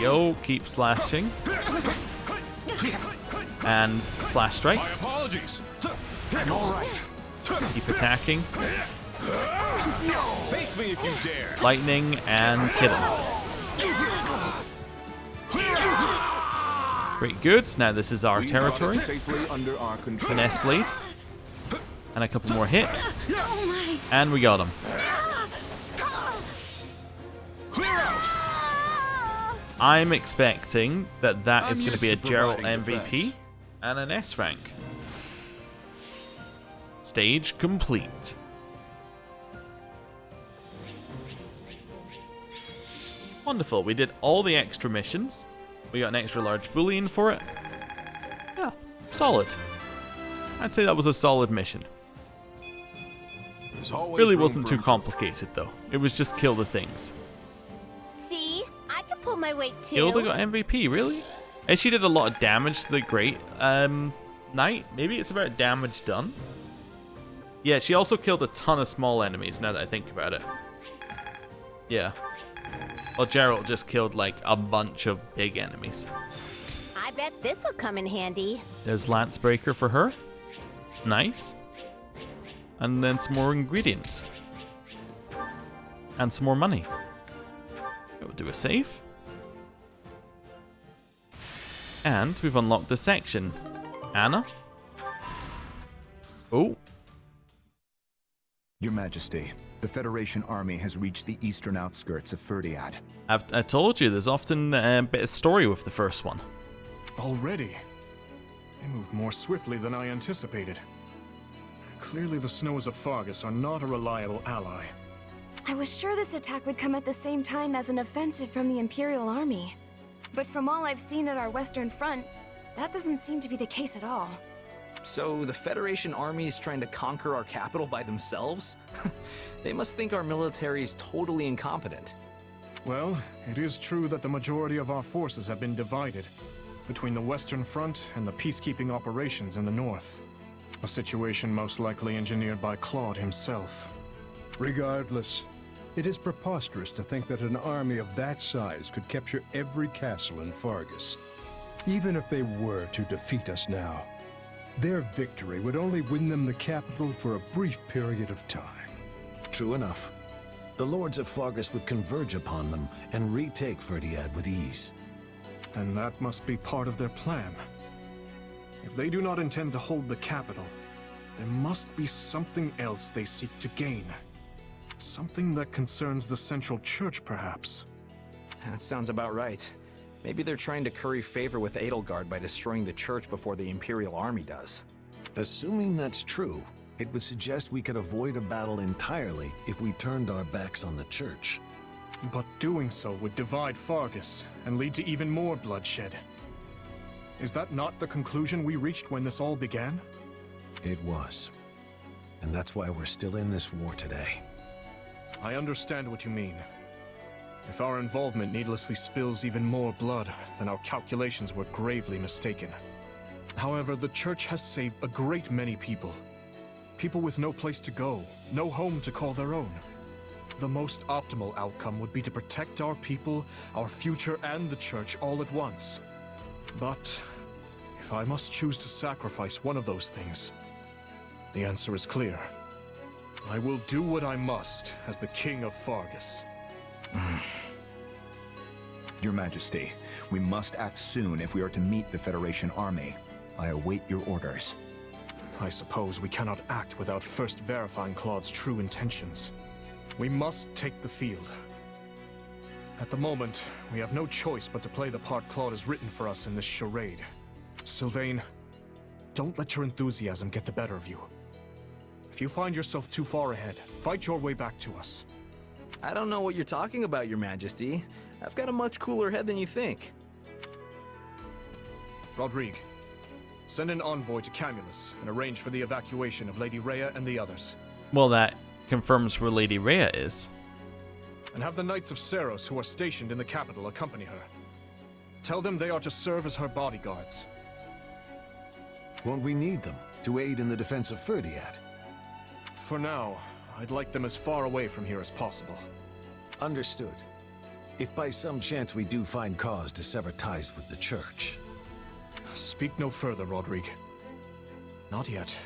Yo, keep slashing. And Flash Strike. My apologies. I'm all right. Keep attacking. Face me if you dare. Lightning and hit him. Great, good. Now this is our territory. Safely under our control. Finesse Blade. And a couple more hits. Oh my. And we got him. I'm expecting that that is going to be a Geralt MVP and an S rank. Stage complete. Wonderful. We did all the extra missions. We got an extra large bullion for it. Yeah, solid. I'd say that was a solid mission. There's always Really room wasn't for too complicated though. It was just kill the things. See? I could my weight too. Hilda got MVP, really? And she did a lot of damage to the Great Knight. Maybe it's about damage done. Yeah, she also killed a ton of small enemies, now that I think about it. Yeah. Well, Geralt just killed like a bunch of big enemies. I bet this'll come in handy. There's Lancebreaker for her. Nice. And then some more ingredients. And some more money. We'll do a save. And we've unlocked the section. Anna? Oh. Your Majesty, the Federation army has reached the eastern outskirts of Ferdiad. I told you, there's often a bit of story with the first one. Already? They moved more swiftly than I anticipated. Clearly the snows of Fargus are not a reliable ally. I was sure this attack would come at the same time as an offensive from the Imperial Army. But from all I've seen at our western front, that doesn't seem to be the case at all. So the Federation army is trying to conquer our capital by themselves? They must think our military is totally incompetent. Well, it is true that the majority of our forces have been divided between the western front and the peacekeeping operations in the north. A situation most likely engineered by Claude himself. Regardless, it is preposterous to think that an army of that size could capture every castle in Fargus. Even if they were to defeat us now, their victory would only win them the capital for a brief period of time. True enough. The lords of Fargus would converge upon them and retake Ferdiad with ease. Then that must be part of their plan. If they do not intend to hold the capital, there must be something else they seek to gain. Something that concerns the central church, perhaps. That sounds about right. Maybe they're trying to curry favor with Edelgard by destroying the church before the Imperial Army does. Assuming that's true, it would suggest we could avoid a battle entirely if we turned our backs on the church. But doing so would divide Fargus and lead to even more bloodshed. Is that not the conclusion we reached when this all began? It was. And that's why we're still in this war today. I understand what you mean. If our involvement needlessly spills even more blood, then our calculations were gravely mistaken. However, the church has saved a great many people. People with no place to go, no home to call their own. The most optimal outcome would be to protect our people, our future, and the church all at once. But if I must choose to sacrifice one of those things, the answer is clear. I will do what I must as the King of Fargus. Your Majesty, we must act soon if we are to meet the Federation army. I await your orders. I suppose we cannot act without first verifying Claude's true intentions. We must take the field. At the moment, we have no choice but to play the part Claude has written for us in this charade. Sylvain, don't let your enthusiasm get the better of you. If you find yourself too far ahead, fight your way back to us. I don't know what you're talking about, Your Majesty. I've got a much cooler head than you think. Rodrigue, send an envoy to Camulus and arrange for the evacuation of Lady Rhea and the others. Well, that confirms where Lady Rhea is. And have the Knights of Seros who are stationed in the capital accompany her. Tell them they are to serve as her bodyguards. Won't we need them to aid in the defense of Ferdiad? For now, I'd like them as far away from here as possible. Understood. If by some chance we do find cause to sever ties with the church. Speak no further, Rodrigue. Not yet.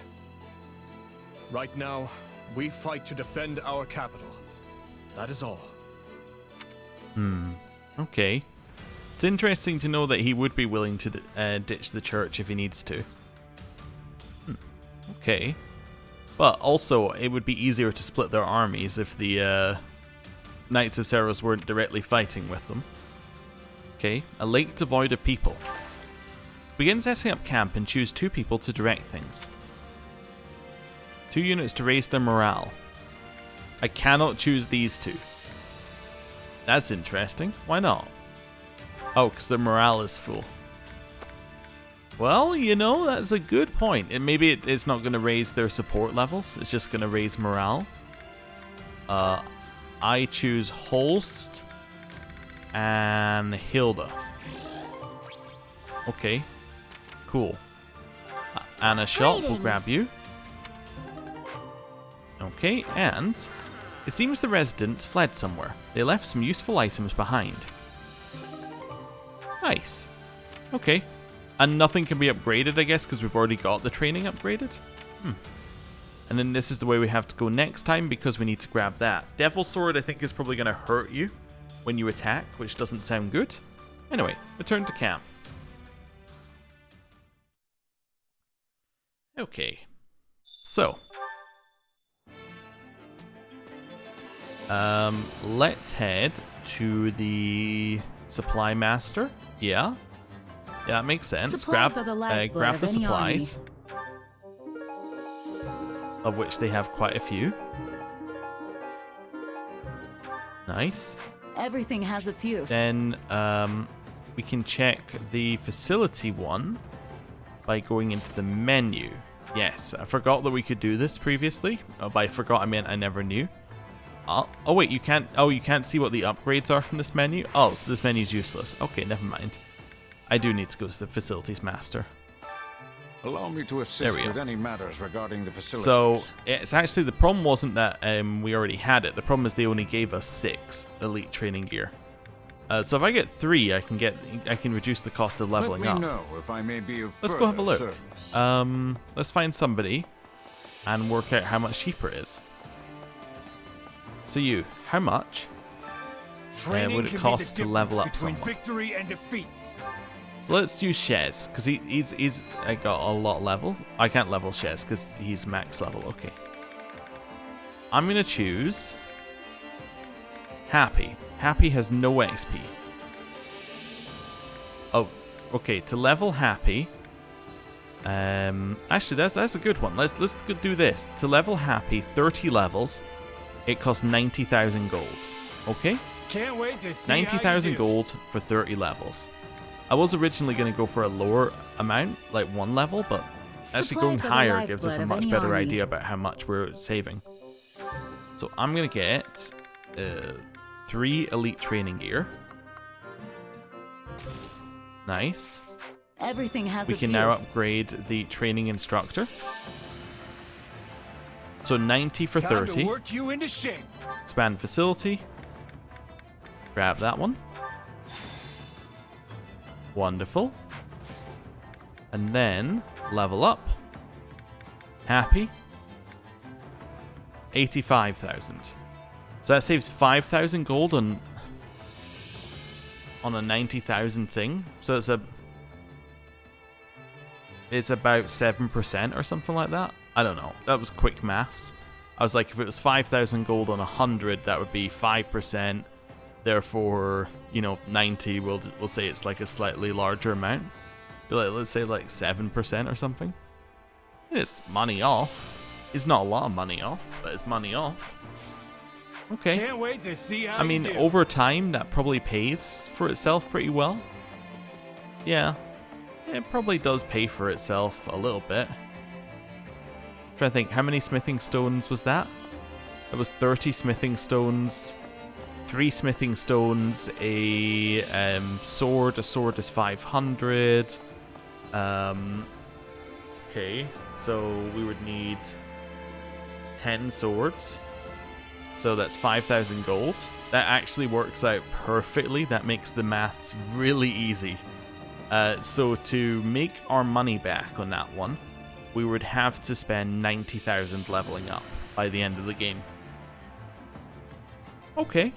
Right now, we fight to defend our capital. That is all. Okay. It's interesting to know that he would be willing to ditch the church if he needs to. Okay. But also, it would be easier to split their armies if the Knights of Seros weren't directly fighting with them. Okay, a lake devoid of people. Begin setting up camp and choose 2 people to direct things. 2 units to raise their morale. I cannot choose these 2. That's interesting. Why not? Oh, because their morale is full. Well, you know, that's a good point. And maybe it's not going to raise their support levels. It's just going to raise morale. I choose Holst. and Hilda. Okay, cool. Anna Shop will grab you. Okay, and it seems the residents fled somewhere. They left some useful items behind. Nice. Okay. And nothing can be upgraded, I guess, because we've already got the training upgraded. And then this is the way we have to go next time, because we need to grab that. Devil Sword, I think, is probably going to hurt you when you attack, which doesn't sound good. Anyway, return to camp. Okay. So. Let's head to the Supply Master. Yeah. Yeah, that makes sense. Supplies are the Grab the of any supplies. Of which they have quite a few. Nice. Everything has its use. Then we can check the facility one by going into the menu. Yes, I forgot that we could do this previously. By forgot, I meant I never knew. Oh wait, you can't. Oh, you can't see what the upgrades are from this menu. Oh, so this menu is useless. Okay, never mind. I do need to go to the facilities master. Allow me to assist with any matters regarding the facilities. So it's actually, the problem wasn't that we already had it. The problem is they only gave us 6 elite training gear. So if I get 3, I can reduce the cost of leveling up. Let me know if I may be of Let's go have a look. service. Let's find somebody and work out how much cheaper it is. So you, how much would it cost to level up someone? Victory and defeat. So let's use Shez, because he's got a lot of levels. I can't level Shez because he's max level. Okay. I'm going to choose Happy. Happy has no XP. Oh, okay. To level Happy. Actually, that's a good one. Let's do this. To level Happy, 30 levels, it costs 90,000 gold. Okay? Can't wait to see 90,000 gold for 30 levels. I was originally going to go for a lower amount, like 1 level, but actually going higher gives us a much better idea about how much we're saving. So I'm going to get 3 elite training gear. Nice. Everything has We its can now use. upgrade the training instructor. So 90 for Time 30. to work you into shape. Expand facility. Grab that one. Wonderful. And then level up. Happy. 85,000. So that saves 5,000 gold on a 90,000 thing. So it's about 7% or something like that. I don't know. That was quick maths. I was like, if it was 5,000 gold on 100, that would be 5%. Therefore, 90, we'll say it's like a slightly larger amount. Let's say like 7% or something. It's money off. It's not a lot of money off, but it's money off. Okay. Can't wait to see how I mean, you do. over time, that probably pays for itself pretty well. Yeah. It probably does pay for itself a little bit. I'm trying to think, how many smithing stones was that? That was 30 smithing stones. 3 smithing stones, a sword. A sword is 500. Okay, so we would need 10 swords. So that's 5,000 gold. That actually works out perfectly. That makes the maths really easy. So to make our money back on that one, we would have to spend 90,000 leveling up by the end of the game. Okay.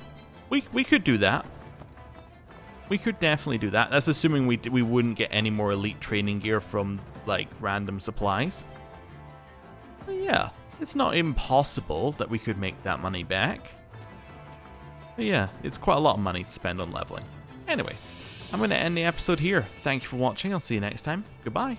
We could do that. We could definitely do that. That's assuming we wouldn't get any more elite training gear from like random supplies. But yeah, it's not impossible that we could make that money back. But yeah, it's quite a lot of money to spend on leveling. Anyway, I'm going to end the episode here. Thank you for watching. I'll see you next time. Goodbye.